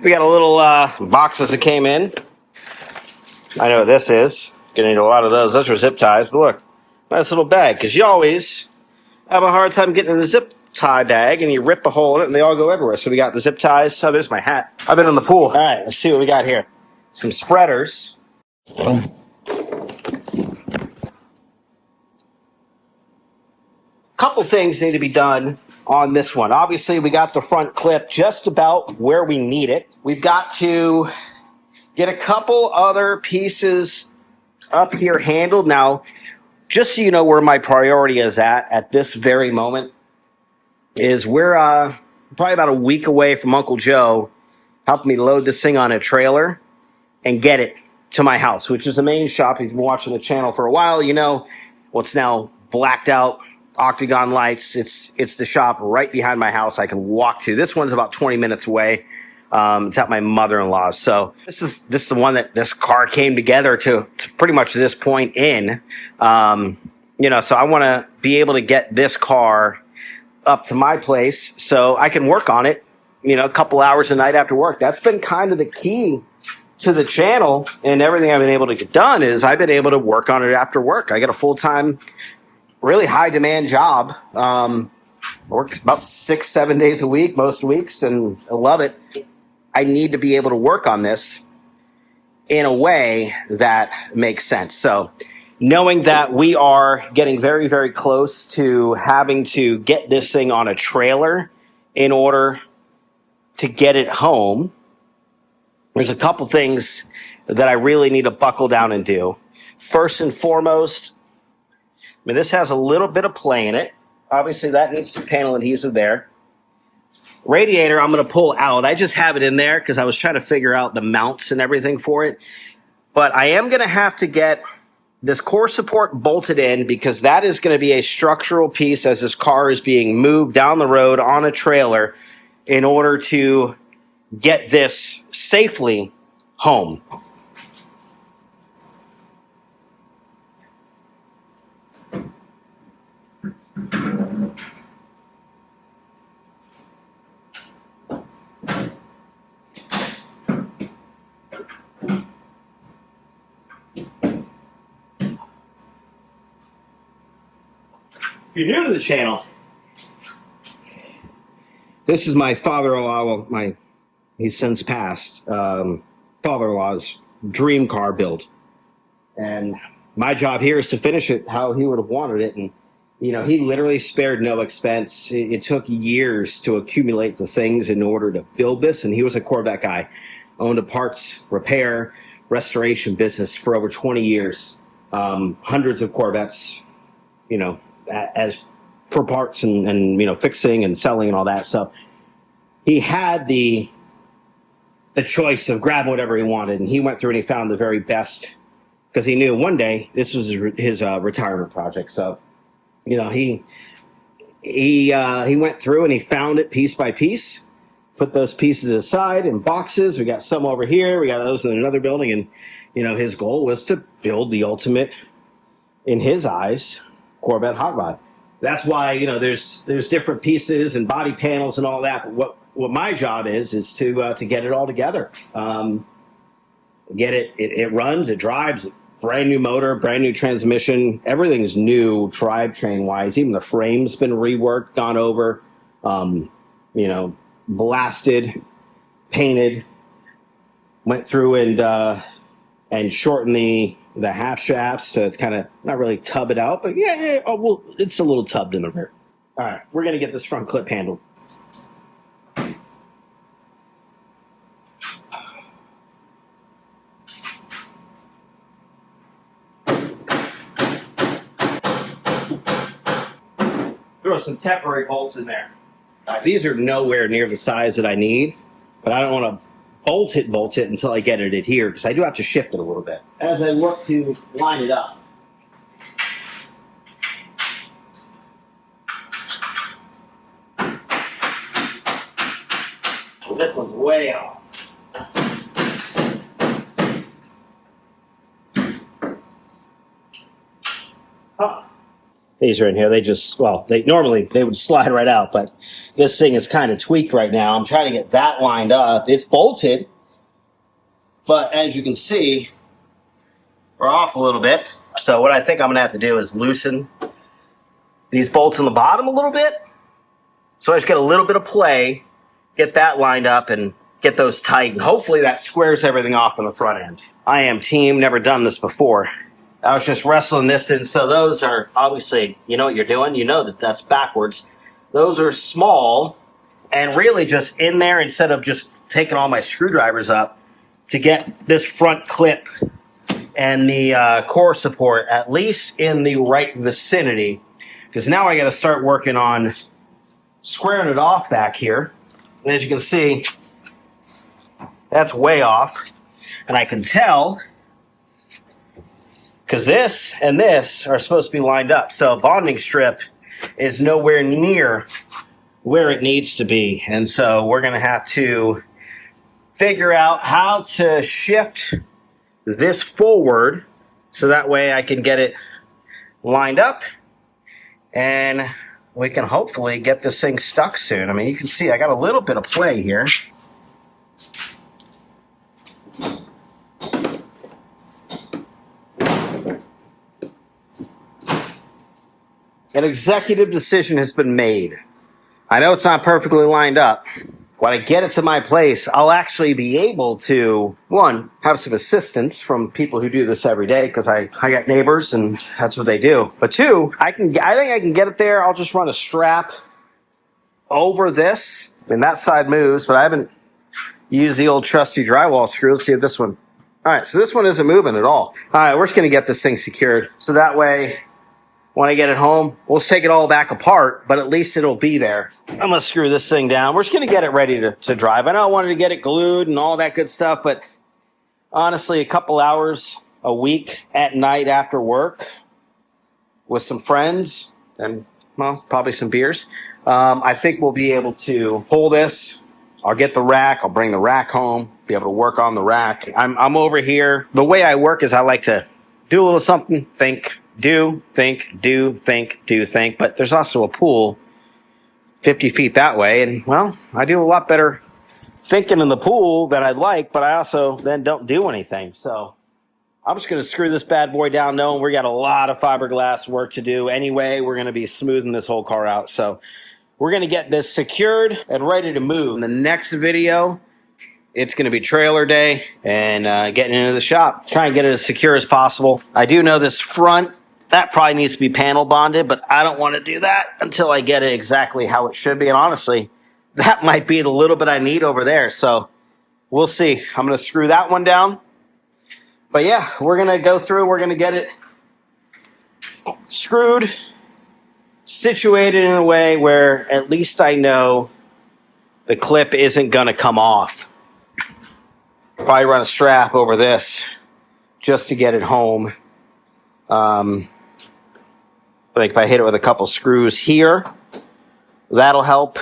We got a little boxes that came in. I know what this is. Gonna need a lot of those. Those are zip ties, but look, nice little bag. Because you always have a hard time getting in the zip tie bag, and you rip a hole in it, and they all go everywhere. So we got the zip ties. Oh, there's my hat. I've been in the pool. All right, let's see what we got here. Some spreaders. Couple things need to be done on this one. Obviously, we got the front clip just about where we need it. We've got to get a couple other pieces up here handled. Now, just so you know where my priority is at this very moment, is we're probably about a week away from Uncle Joe helping me load this thing on a trailer and get it to my house, which is the main shop. If you've been watching the channel for a while, you know what's now blacked out octagon lights. It's the shop right behind my house I can walk to. This one's about 20 minutes away. It's at my mother-in-law's. So this is the one that this car came together to pretty much this point in. So I want to be able to get this car up to my place so I can work on it, a couple hours a night after work. That's been kind of the key to the channel, and everything I've been able to get done is I've been able to work on it after work. I got a full-time, really high-demand job. I work about 6-7 days a week, most weeks, and I love it. I need to be able to work on this in a way that makes sense. So knowing that we are getting very, very close to having to get this thing on a trailer in order to get it home, there's a couple things that I really need to buckle down and do. First and foremost, this has a little bit of play in it. Obviously, that needs some panel adhesive there. Radiator, I'm going to pull out. I just have it in there because I was trying to figure out the mounts and everything for it. But I am going to have to get this core support bolted in because that is going to be a structural piece as this car is being moved down the road on a trailer in order to get this safely home. If you're new to the channel, this is my father-in-law, he's since passed, father-in-law's dream car build. And my job here is to finish it how he would have wanted it. And, he literally spared no expense. It took years to accumulate the things in order to build this. And he was a Corvette guy, owned a parts repair, restoration business for over 20 years. Hundreds of Corvettes, as for parts and fixing and selling and all that stuff. He had the choice of grabbing whatever he wanted, and he went through and he found the very best because he knew one day this was his retirement project. So, he went through and he found it piece by piece, put those pieces aside in boxes. We got some over here. We got those in another building, and his goal was to build the ultimate, in his eyes, Corvette Hot Rod. That's why there's different pieces and body panels and all that. But what my job is to get it all together. Get it runs, it drives, brand new motor, brand new transmission. Everything's new drivetrain wise. Even the frame's been reworked, gone over, blasted, painted. Went through and shortened the half shafts to kind of not really tub it out, but it's a little tubbed in the rear. All right, we're going to get this front clip handled. Throw some temporary bolts in there. These are nowhere near the size that I need, but I don't want to bolt it until I get it adhered because I do have to shift it a little bit as I work to line it up. Well, this one's way off. These are in here. They just, well, normally they would slide right out, but this thing is kind of tweaked right now. I'm trying to get that lined up. It's bolted, but as you can see, we're off a little bit. So what I think I'm going to have to do is loosen these bolts in the bottom a little bit. So I just get a little bit of play, get that lined up, and get those tight. And hopefully that squares everything off on the front end. I am team, never done this before. I was just wrestling this in. So those are obviously, you know what you're doing. You know that that's backwards. Those are small and really just in there instead of just taking all my screwdrivers up to get this front clip and the core support at least in the right vicinity. Because now I got to start working on squaring it off back here. And as you can see, that's way off. And I can tell because this and this are supposed to be lined up. So a bonding strip is nowhere near where it needs to be. And so we're going to have to figure out how to shift this forward so that way I can get it lined up and we can hopefully get this thing stuck soon. I mean, you can see I got a little bit of play here. An executive decision has been made. I know it's not perfectly lined up. When I get it to my place, I'll actually be able to, one, have some assistance from people who do this every day because I got neighbors and that's what they do. But two, I think I can get it there. I'll just run a strap over this. I mean, that side moves, but I haven't used the old trusty drywall screw. Let's see if this one. All right, so this one isn't moving at all. All right, we're just going to get this thing secured. So that way, when I get it home, we'll just take it all back apart, but at least it'll be there. I'm going to screw this thing down. We're just going to get it ready to drive. I know I wanted to get it glued and all that good stuff, but honestly, a couple hours a week at night after work with some friends and, well, probably some beers, I think we'll be able to pull this. I'll get the rack. I'll bring the rack home, be able to work on the rack. I'm over here. The way I work is I like to do a little something, think, do, think, but there's also a pool 50 feet that way, and, well, I do a lot better thinking in the pool than I'd like, but I also then don't do anything. So I'm just going to screw this bad boy down, knowing we got a lot of fiberglass work to do anyway. We're going to be smoothing this whole car out. So we're going to get this secured and ready to move. In the next video, it's going to be trailer day and getting into the shop. Try and get it as secure as possible. I do know this front, that probably needs to be panel bonded, but I don't want to do that until I get it exactly how it should be. And honestly, that might be the little bit I need over there. So we'll see. I'm going to screw that one down. But yeah, we're going to go through. We're going to get it screwed, situated in a way where at least I know the clip isn't going to come off. Probably run a strap over this just to get it home. Like if I hit it with a couple screws here, that'll help.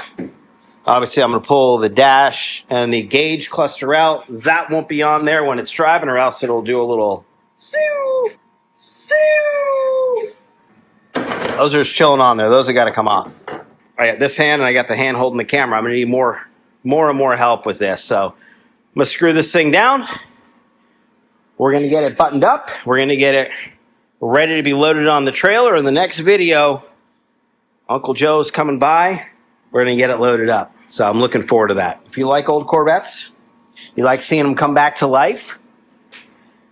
Obviously, I'm going to pull the dash and the gauge cluster out. That won't be on there when it's driving, or else it'll do a little sew, sew. Those are just chilling on there. Those have got to come off. I got this hand, and I got the hand holding the camera. I'm going to need more and more help with this. So I'm going to screw this thing down. We're going to get it buttoned up. We're going to get it ready to be loaded on the trailer. In the next video, Uncle Joe's coming by. We're going to get it loaded up. So I'm looking forward to that. If you like old Corvettes, you like seeing them come back to life. I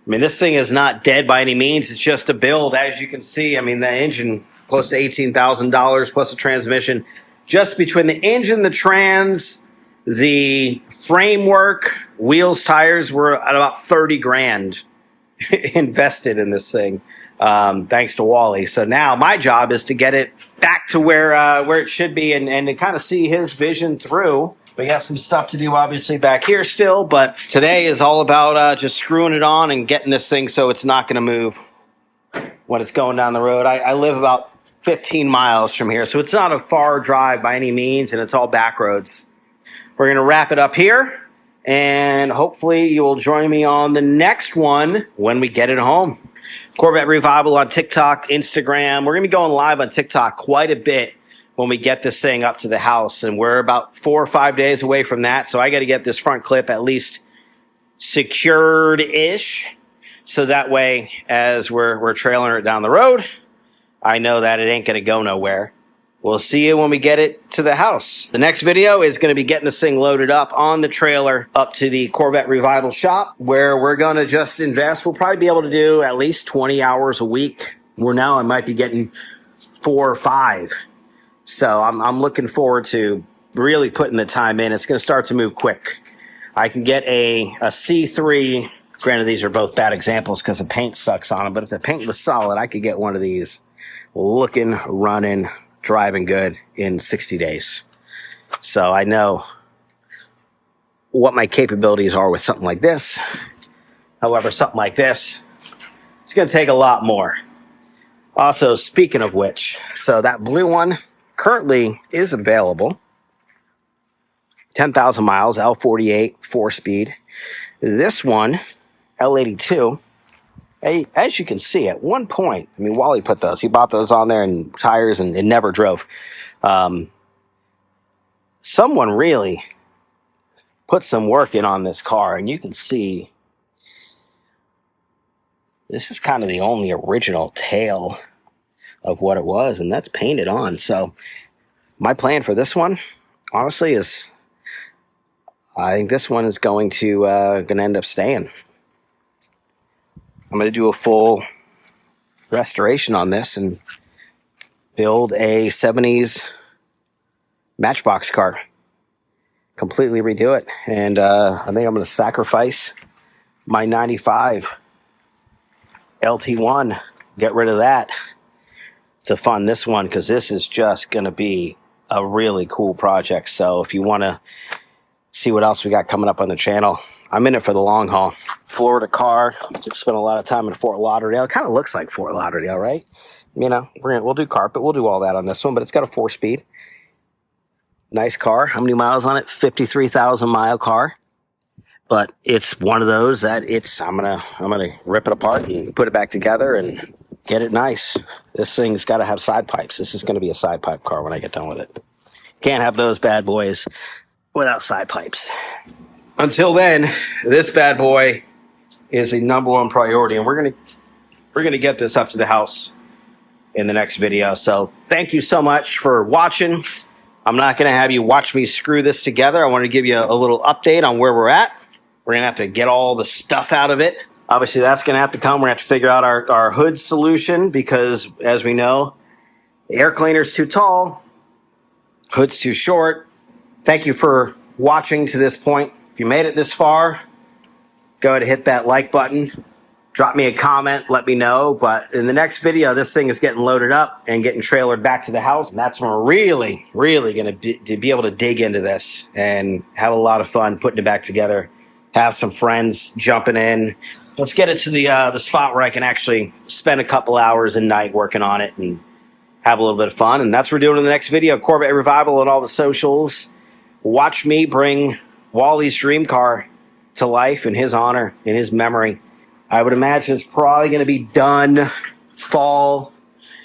mean, this thing is not dead by any means. It's just a build, as you can see. I mean, the engine, close to $18,000 plus a transmission. Just between the engine, the trans, the framework, wheels, tires, we're at about 30 grand invested in this thing. Thanks to Wally. So now my job is to get it back to where it should be and to kind of see his vision through. We got some stuff to do obviously back here still, but today is all about just screwing it on and getting this thing so it's not going to move when it's going down the road. I live about 15 miles from here, so it's not a far drive by any means, and it's all back roads. We're going to wrap it up here, and hopefully you will join me on the next one when we get it home. Corvette Revival on TikTok, Instagram. We're going to be going live on TikTok quite a bit when we get this thing up to the house, and we're about 4 or 5 days away from that. So I got to get this front clip at least secured-ish, so that way as we're trailing it down the road, I know that it ain't going to go nowhere. We'll see you when we get it to the house. The next video is going to be getting this thing loaded up on the trailer up to the Corvette Revival shop, where we're going to just invest. We'll probably be able to do at least 20 hours a week, where now I might be getting 4 or 5. So I'm looking forward to really putting the time in. It's going to start to move quick. I can get a C3. Granted, these are both bad examples because the paint sucks on them, but if the paint was solid, I could get one of these looking, running, driving good in 60 days. So I know what my capabilities are with something like this. However, something like this, it's going to take a lot more. Also, speaking of which, so that blue one currently is available. 10,000 miles, L48, 4-speed. This one, L82, as you can see, at one point, I mean, Wally put those. He bought those on there and tires and never drove. Someone really put some work in on this car, and you can see this is kind of the only original tail of what it was, and that's painted on. So my plan for this one, honestly, is I think this one is going to end up staying. I'm going to do a full restoration on this and build a 70s Matchbox car. Completely redo it. And I think I'm going to sacrifice my 95 LT1. Get rid of that to fund this one, because this is just going to be a really cool project. So if you want to see what else we got coming up on the channel, I'm in it for the long haul. Florida car. Spent a lot of time in Fort Lauderdale. It kind of looks like Fort Lauderdale, right? You know, we'll do carpet. We'll do all that on this one, but it's got a 4-speed. Nice car. How many miles on it? 53,000 mile car. But it's one of those that I'm gonna rip it apart and put it back together and get it nice. This thing's got to have side pipes. This is going to be a side pipe car when I get done with it. Can't have those bad boys without side pipes. Until then, this bad boy is a #1 priority, and we're gonna get this up to the house in the next video. So thank you so much for watching. I'm not gonna have you watch me screw this together. I want to give you a little update on where we're at. We're gonna have to get all the stuff out of it. Obviously, that's gonna have to come. We're gonna have to figure out our hood solution, because as we know, the air cleaner's too tall, hood's too short. Thank you for watching to this point. If you made it this far, go ahead and hit that like button. Drop me a comment, let me know. But in the next video, this thing is getting loaded up and getting trailered back to the house. And that's when we're really, really going to be able to dig into this and have a lot of fun putting it back together. Have some friends jumping in. Let's get it to the spot where I can actually spend a couple hours a night working on it and have a little bit of fun. And that's what we're doing in the next video. Corvette Revival on all the socials. Watch me bring Wally's dream car to life in his honor, in his memory. I would imagine it's probably going to be done fall,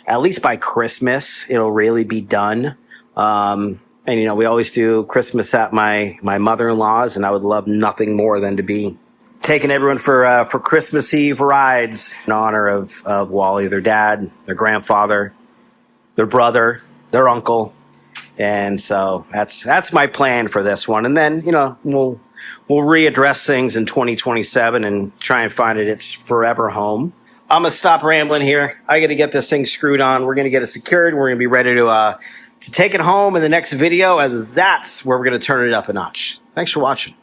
at least by Christmas. It'll really be done. And you know, we always do Christmas at my mother-in-law's, and I would love nothing more than to be taking everyone for Christmas Eve rides in honor of Wally, their dad, their grandfather, their brother, their uncle. And so that's my plan for this one. And then, you know, we'll readdress things in 2027 and try and find its forever home. I'm going to stop rambling here. I got to get this thing screwed on. We're going to get it secured. We're going to be ready to take it home in the next video. And that's where we're going to turn it up a notch. Thanks for watching.